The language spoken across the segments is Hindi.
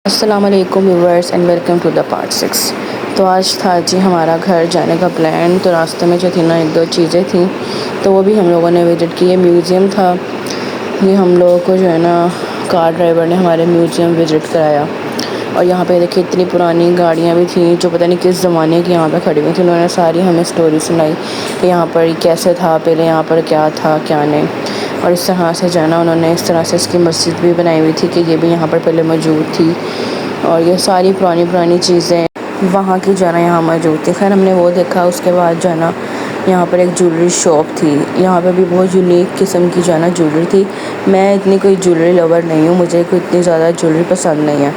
अस्सलाम वालेकुम viewers and welcome to the part 6। तो आज था जी हमारा घर जाने का प्लान। तो रास्ते में जो थी ना एक दो चीज़ें थी तो वो भी हम लोगों ने विज़िट की। ये म्यूज़ियम था, ये हम लोगों को जो है ना कार ड्राइवर ने हमारे म्यूज़ियम विज़िट कराया। और यहाँ पे देखिए इतनी पुरानी गाड़ियाँ भी थी जो पता नहीं किस ज़माने की यहाँ पे खड़ी हुई थी। उन्होंने सारी हमें स्टोरी सुनाई कि यहाँ पर कैसे था पहले, यहाँ पर क्या था क्या नहीं। और इस तरह से जो है ना उन्होंने इस तरह से इसकी मस्जिद भी बनाई हुई थी कि ये भी यहाँ पर पहले मौजूद थी। और ये सारी पुरानी पुरानी चीज़ें वहाँ की जो है ना यहाँ मौजूद थी। खैर हमने वो देखा। उसके बाद जो है ना यहाँ पर एक ज्वेलरी शॉप थी। यहाँ पे भी बहुत यूनिक किस्म की जो है ना ज्वेलरी थी। मैं इतनी कोई ज्वेलरी लवर नहीं हूँ, मुझे कोई इतनी ज़्यादा ज्वेलरी पसंद नहीं है।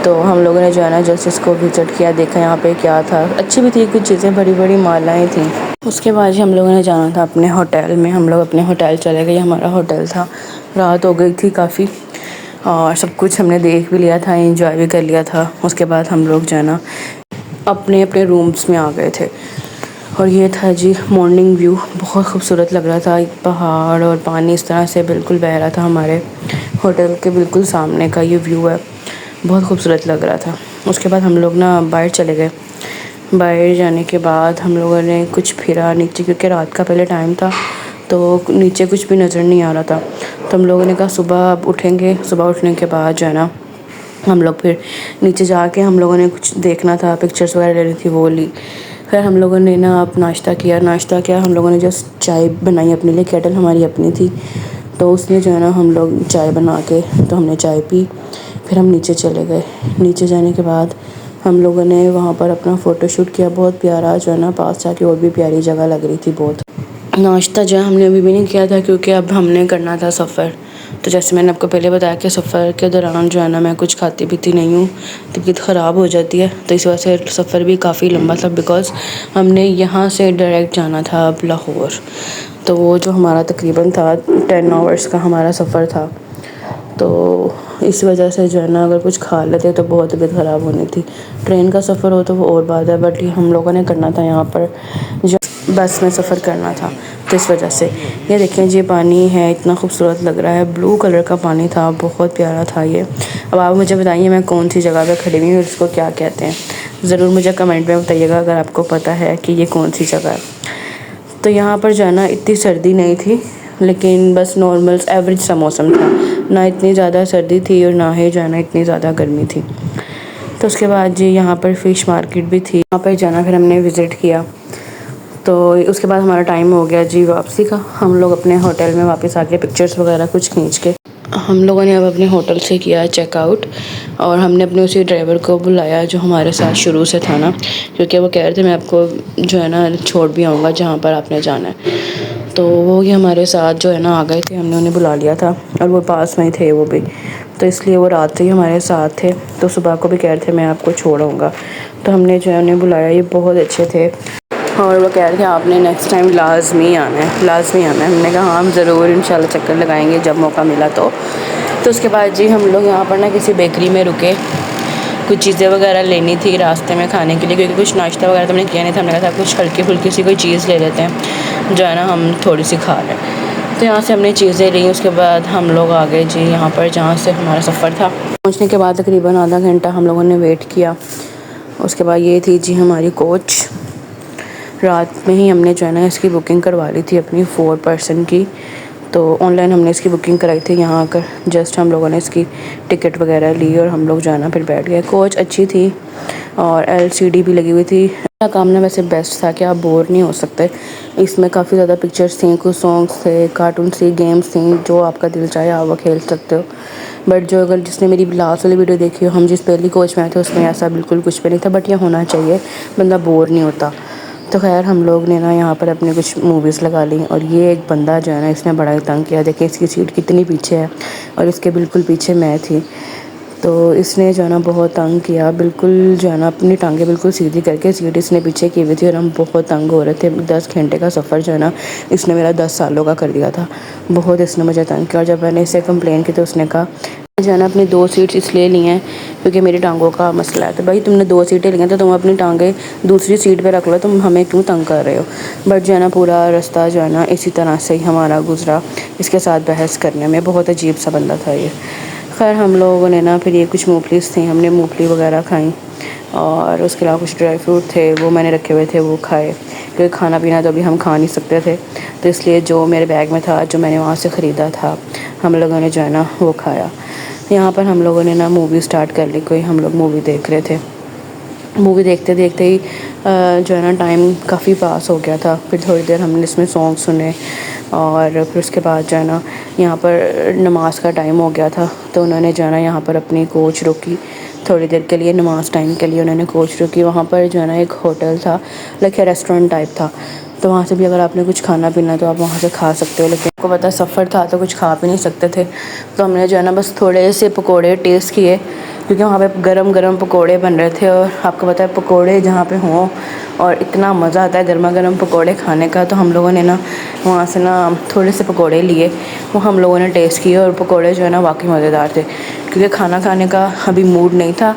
तो हम लोगों ने जो है ना जस्ट इसको विज़िट किया, देखा यहाँ पे क्या था। अच्छी भी थी, कुछ चीज़ें बड़ी बड़ी मालाएँ थी। उसके बाद ही हम लोगों ने जाना था अपने होटल में। हम लोग अपने होटल चले गए। हमारा होटल था, रात हो गई थी काफ़ी और सब कुछ हमने देख भी लिया था, एंजॉय भी कर लिया था। उसके बाद हम लोग जो है ना अपने अपने रूम्स में आ गए थे। और ये था जी मॉर्निंग व्यू, बहुत खूबसूरत लग रहा था। एक पहाड़ और पानी इस तरह से बिल्कुल बह रहा था। हमारे होटल के बिल्कुल सामने का ये व्यू है, बहुत खूबसूरत लग रहा था। उसके बाद हम लोग ना बाहर चले गए। बाहर जाने के बाद हम लोगों ने कुछ फिरा नीचे, क्योंकि रात का पहले टाइम था तो नीचे कुछ भी नज़र नहीं आ रहा था। तो हम लोगों ने कहा सुबह अब उठेंगे। सुबह उठने के बाद जो है ना हम लोग फिर नीचे जाके हम लोगों ने कुछ देखना था, पिक्चर्स वगैरह लेनी थी, वो ली। फिर हम लोगों ने ना अब नाश्ता किया। हम लोगों ने जस्ट चाय बनाई अपने लिए, केटल हमारी अपनी थी। तो उसमें जो है ना हम लोग चाय बना के तो हमने चाय पी। फिर हम नीचे चले गए। नीचे जाने के बाद हम लोगों ने वहाँ पर अपना फ़ोटोशूट किया, बहुत प्यारा जो है ना। पास जाके और भी प्यारी जगह लग रही थी बहुत। नाश्ता जो है हमने अभी भी नहीं किया था क्योंकि अब हमने करना था सफ़र। तो जैसे मैंने आपको पहले बताया कि सफ़र के दौरान जो है ना मैं कुछ खाती पीती नहीं हूँ, तबीयत ख़राब हो जाती है। तो इस वजह से सफ़र भी काफ़ी लंबा था, बिकॉज़ हमने यहाँ से डायरेक्ट जाना था अब लाहौर। तो वो जो हमारा तकरीबन था 10 आवर्स का हमारा सफ़र था। तो इस वजह से जो है ना अगर कुछ खा लेते तो बहुत तबीयत ख़राब होनी थी। ट्रेन का सफ़र हो तो वो और बात है, बट ये हम लोगों ने करना था यहाँ पर जो बस में सफ़र करना था। तो इस वजह से ये देखें जी पानी है, इतना खूबसूरत लग रहा है। ब्लू कलर का पानी था, बहुत प्यारा था ये। अब आप मुझे बताइए मैं कौन सी जगह पे खड़ी हुई हूँ, इसको क्या कहते हैं। ज़रूर मुझे कमेंट में बताइएगा अगर आपको पता है कि ये कौन सी जगह है। तो यहाँ पर जो है ना इतनी सर्दी नहीं थी, लेकिन बस नॉर्मल एवरेज सा मौसम था। ना इतनी ज़्यादा सर्दी थी और ना ही जो है ना इतनी ज़्यादा गर्मी थी। तो उसके बाद जी यहाँ पर फ़िश मार्केट भी थी, वहाँ पर जाना फिर हमने विज़िट किया। तो उसके बाद हमारा टाइम हो गया जी वापसी का। हम लोग अपने होटल में वापस आके पिक्चर्स वगैरह कुछ खींच के हम लोगों ने अब अपने होटल से किया चेकआउट। और हमने अपने उसी ड्राइवर को बुलाया जो हमारे साथ शुरू से था ना, क्योंकि वो कह रहे थे मैं आपको जो है ना छोड़ भी आऊँगा जहाँ पर आपने जाना है। तो वो ही हमारे साथ जो है ना आ गए थे, हमने उन्हें बुला लिया था और वो पास में ही थे वो भी। तो इसलिए वो रात से ही हमारे साथ थे। तो सुबह को भी कह रहे थे मैं आपको छोड़ आऊँगा। तो हमने जो है उन्हें बुलाया, ये बहुत अच्छे थे। और वो कह रहे थे आपने नेक्स्ट टाइम लाज़मी आना है, लाज़मी आना है। हमने कहा हाँ हम ज़रूर इंशाल्लाह चक्कर लगाएंगे जब मौका मिला तो। तो उसके बाद जी हम लोग यहाँ पर ना किसी बेकरी में रुके, कुछ चीज़ें वगैरह लेनी थी रास्ते में खाने के लिए, क्योंकि कुछ नाश्ता वगैरह तो हमने किया नहीं था। हमने कहा था कुछ हल्की फुल्की सी कोई चीज़ ले लेते हैं जो है ना हम थोड़ी सी खा लें। तो यहाँ से हमने चीज़ें ली। उसके बाद हम लोग आ गए जी यहाँ पर जहाँ से हमारा सफ़र था। पहुँचने के बाद तकरीबन आधा घंटा हम लोगों ने वेट किया। उसके बाद ये थी जी हमारी कोच। रात में ही हमने जो है ना इसकी बुकिंग करवा ली थी अपनी 4 पर्सन की। तो ऑनलाइन हमने इसकी बुकिंग कराई थी। यहाँ आकर जस्ट हम लोगों ने इसकी टिकट वगैरह ली और हम लोग जो है ना फिर बैठ गए। कोच अच्छी थी और LCD भी लगी हुई थी। मेरा काम ना वैसे बेस्ट था कि आप बोर नहीं हो सकते। इसमें काफ़ी ज़्यादा पिक्चर्स थी, कुछ सॉन्ग्स थे, कार्टून थी, गेम्स थी, जो आपका दिल चाहे आप वो खेल सकते हो। बट जो अगर जिसने मेरी लास्ट वाली वीडियो देखी हो, हम जिस पहली कोच में आए थे उसमें ऐसा बिल्कुल कुछ भी नहीं था। बट ये होना चाहिए, बंदा बोर नहीं होता। तो खैर हम लोग ने ना यहाँ पर अपने कुछ मूवीज़ लगा ली। और ये एक बंदा जो है ना इसने बड़ा ही तंग किया। देखिए इसकी सीट कितनी पीछे है और इसके बिल्कुल पीछे मैं थी। तो इसने जो है ना बहुत तंग किया, बिल्कुल जो है ना अपनी टांगें बिल्कुल सीधी करके सीट इसने पीछे की हुई थी और हम बहुत तंग हो रहे थे। 10 घंटे का सफ़र जो है ना इसने मेरा 10 सालों का कर दिया था। बहुत इसने मुझे तंग किया। और जब मैंने इससे कंप्लेन की तो उसने कहा जो है ना अपनी 2 सीट्स इसलिए ली हैं क्योंकि मेरी टांगों का मसला है। तो भाई तुमने 2 सीटें ली हैं तो तुम अपनी टांगें दूसरी सीट पे रख लो, तुम हमें क्यों तंग कर रहे हो। बट जो है ना पूरा रास्ता जो है ना इसी तरह से ही हमारा गुजरा, इसके साथ बहस करने में। बहुत अजीब सा बंदा था ये। खैर हम लोगों ने ना फिर ये कुछ मूंगफलीस थी, हमने मूंगफली वगैरह खाई और उसके अलावा कुछ ड्राई फ्रूट थे वो मैंने रखे हुए थे वो खाए, क्योंकि खाना पीना तो अभी हम खा नहीं सकते थे, तो इसलिए जो मेरे बैग में था जो मैंने वहाँ से ख़रीदा था हम लोगों ने जो है ना वो खाया। यहाँ पर हम लोगों ने ना मूवी स्टार्ट कर ली, कोई हम लोग मूवी देख रहे थे। मूवी देखते देखते ही जो है ना टाइम काफ़ी पास हो गया था। फिर थोड़ी देर हमने इसमें सॉन्ग सुने और फिर उसके बाद जो है ना यहाँ पर नमाज़ का टाइम हो गया था, तो उन्होंने जो है ना यहाँ पर अपनी कोच रोकी थोड़ी देर के लिए, नमाज़ टाइम के लिए उन्होंने कोच रोकी। वहाँ पर जो है ना एक होटल था, लाइक रेस्टोरेंट टाइप था, तो वहाँ से भी अगर आपने कुछ खाना पीना तो आप वहाँ से खा सकते हो, लेकिन आपको पता सफ़र था तो कुछ खा भी नहीं सकते थे, तो हमने जो है ना बस थोड़े से पकोड़े टेस्ट किए, क्योंकि वहाँ पे गरम गरम पकोड़े बन रहे थे। और आपको पता है पकोड़े जहाँ पे हों और इतना मज़ा आता है गर्मा गर्म पकोड़े खाने का, तो हम लोगों ने ना वहाँ से ना थोड़े से पकोड़े लिए, वो हम लोगों ने टेस्ट किए और पकोड़े जो है ना वाकई मज़ेदार थे, क्योंकि खाना खाने का अभी मूड नहीं था,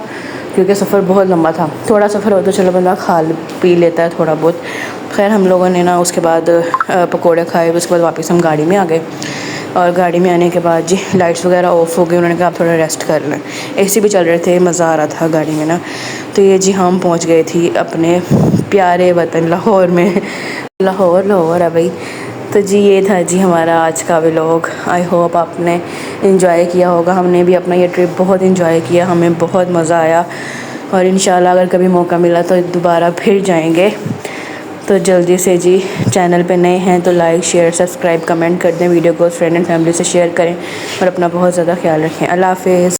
क्योंकि सफ़र बहुत लंबा था। थोड़ा सफ़र हो तो चलो बंदा खा पी लेता है थोड़ा बहुत। खैर हम लोगों ने ना उसके बाद पकोड़े खाए, उसके बाद वापस हम गाड़ी में आ गए और गाड़ी में आने के बाद जी लाइट्स वगैरह ऑफ़ हो गई, उन्होंने कहा आप थोड़ा रेस्ट कर लें, एसी भी चल रहे थे, मज़ा आ रहा था गाड़ी में ना। तो ये जी हम पहुंच गए थी अपने प्यारे वतन लाहौर में। लाहौर है भाई। तो जी ये था जी हमारा आज का व्लॉग। आई होप आपने इंजॉय किया होगा, हमने भी अपना ये ट्रिप बहुत इंजॉय किया, हमें बहुत मज़ा आया और इंशाल्लाह अगर कभी मौका मिला तो दोबारा फिर जाएंगे। तो जल्दी से जी चैनल पे नए हैं तो लाइक शेयर सब्सक्राइब कमेंट कर दें, वीडियो को फ्रेंड एंड फैमिली से शेयर करें और अपना बहुत ज़्यादा ख्याल रखें। अल्लाह हाफ़िज़।